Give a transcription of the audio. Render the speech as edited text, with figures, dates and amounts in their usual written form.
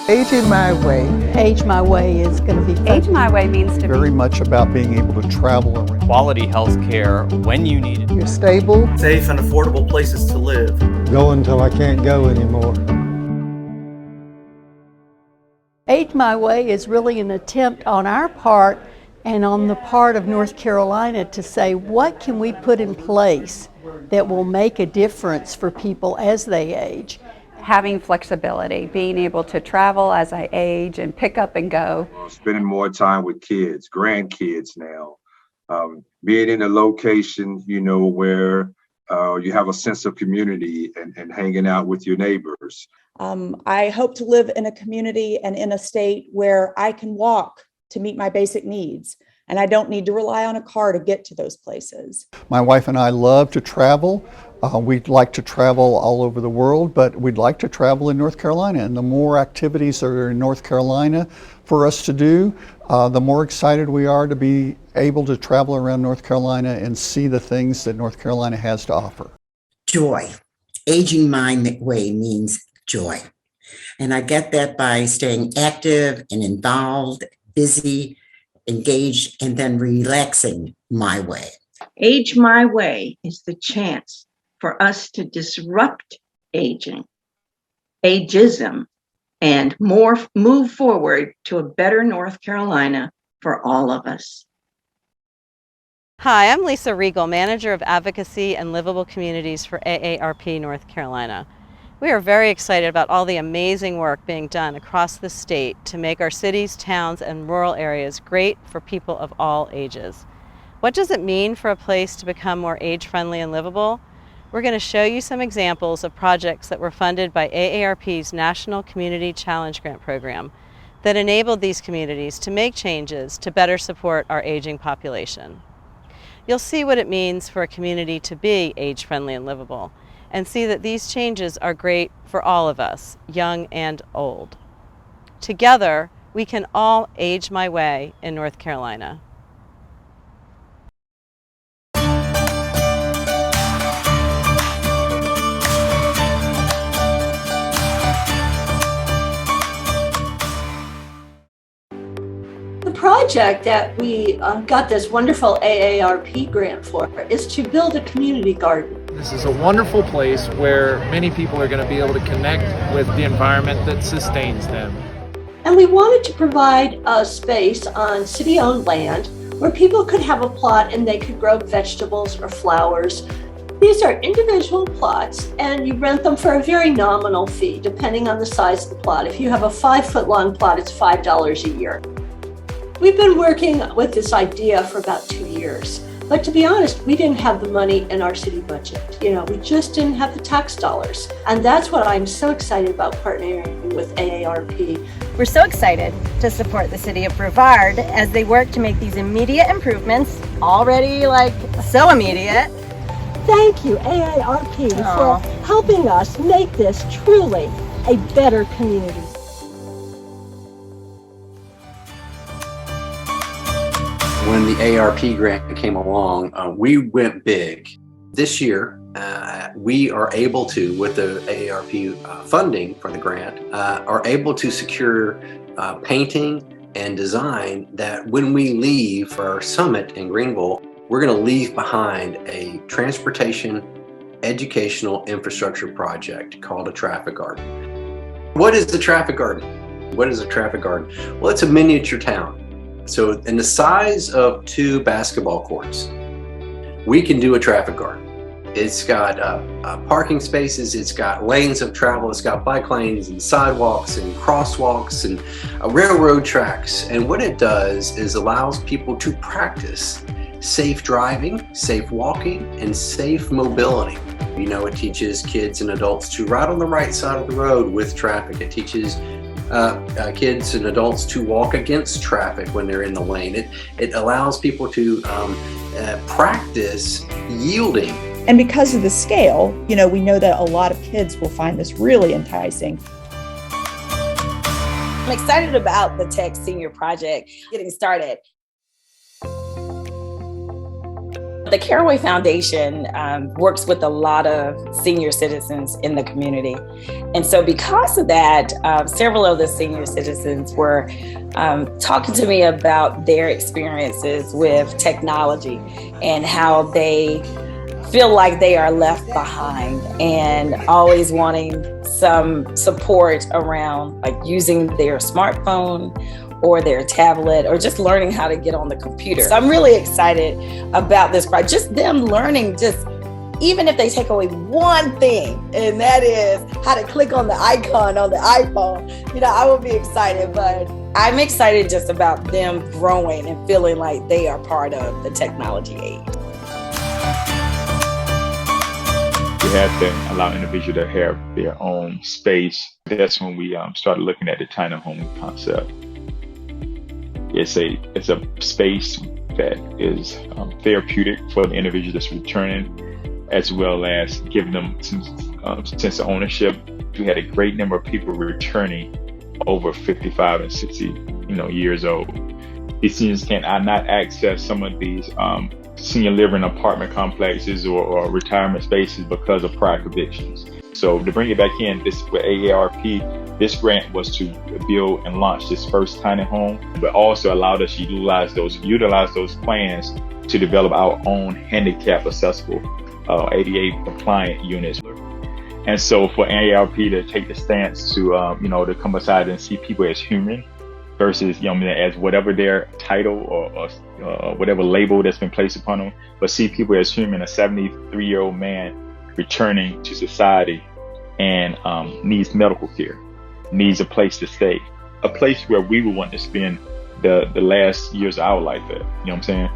Aging My Way. Age My Way is going to be fun. Age My Way means to very much about being able to travel around. Quality health care when you need it. You're stable. Safe and affordable places to live. Go until I can't go anymore. Age My Way is really an attempt on our part and on the part of North Carolina to say, what can we put in place that will make a difference for people as they age? having flexibility, being able to travel as I age and pick up and go. Spending more time with kids, grandkids now, being in a location, where you have a sense of community and hanging out with your neighbors. I hope to live in a community and in a state where I can walk to meet my basic needs, and I don't need to rely on a car to get to those places. My wife and I love to travel. We'd like to travel all over the world, but we'd like to travel in North Carolina. And the more activities that are in North Carolina for us to do, the more excited we are to be able to travel around North Carolina and see the things that North Carolina has to offer. Joy. Aging my way means joy. And I get that by staying active and involved, busy, engaged, and then relaxing my way. Age My Way is the chance for us to disrupt aging, ageism, and move forward to a better North Carolina for all of us. Hi, I'm Lisa Riegel, Manager of Advocacy and Livable Communities for AARP North Carolina. We are very excited about all the amazing work being done across the state to make our cities, towns, and rural areas great for people of all ages. What does it mean for a place to become more age-friendly and livable? We're going to show you some examples of projects that were funded by AARP's National Community Challenge Grant Program that enabled these communities to make changes to better support our aging population. You'll see what it means for a community to be age-friendly and livable, and see that these changes are great for all of us, young and old. Together, we can all age my way in North Carolina. The project that we got this wonderful AARP grant for is to build a community garden. This is a wonderful place where many people are going to be able to connect with the environment that sustains them. And we wanted to provide a space on city-owned land where people could have a plot and they could grow vegetables or flowers. These are individual plots, and you rent them for a very nominal fee, depending on the size of the plot. If you have a 5-foot-long plot, it's $5 a year. We've been working with this idea for about 2 years, but to be honest, we didn't have the money in our city budget. We just didn't have the tax dollars. And that's what I'm so excited about partnering with AARP. We're so excited to support the city of Brevard as they work to make these immediate improvements, already so immediate. Thank you, AARP, for helping us make this truly a better community. When the AARP grant came along, we went big. This year, we are able to, with the AARP funding for the grant, are able to secure painting and design that when we leave for our summit in Greenville, we're going to leave behind a transportation educational infrastructure project called a traffic garden. What is the traffic garden? What is a traffic garden? Well, it's a miniature town. So in the size of 2 basketball courts, we can do a traffic garden. It's got parking spaces, it's got lanes of travel, it's got bike lanes and sidewalks and crosswalks and railroad tracks. And what it does is allows people to practice safe driving, safe walking, and safe mobility. It teaches kids and adults to ride on the right side of the road with traffic. It teaches kids and adults to walk against traffic when they're in the lane. It allows people to practice yielding. And because of the scale, we know that a lot of kids will find this really enticing. I'm excited about the Tech Senior Project getting started. The Caraway Foundation works with a lot of senior citizens in the community. And so because of that, several of the senior citizens were talking to me about their experiences with technology and how they feel like they are left behind, and always wanting some support around like using their smartphone or their tablet, or just learning how to get on the computer. So I'm really excited about this project. Just them learning, just even if they take away one thing, and that is how to click on the icon on the iPhone, I will be excited. But I'm excited just about them growing and feeling like they are part of the technology age. We have to allow individuals to have their own space. That's when we started looking at the tiny home concept. It's a space that is therapeutic for the individual that's returning, as well as giving them some sense of ownership. We had a great number of people returning over 55 and 60, years old. These seniors cannot access some of these senior living apartment complexes or retirement spaces because of prior convictions. So to bring it back in, this with AARP, this grant was to build and launch this first tiny home, but also allowed us to utilize those plans to develop our own handicap accessible ADA compliant units. And so for AARP to take the stance to to come aside and see people as human versus as whatever their title or whatever label that's been placed upon them, but see people as human. A 73-year-old man returning to society and needs medical care, needs a place to stay, a place where we would want to spend the last years of our life at. You know what I'm saying?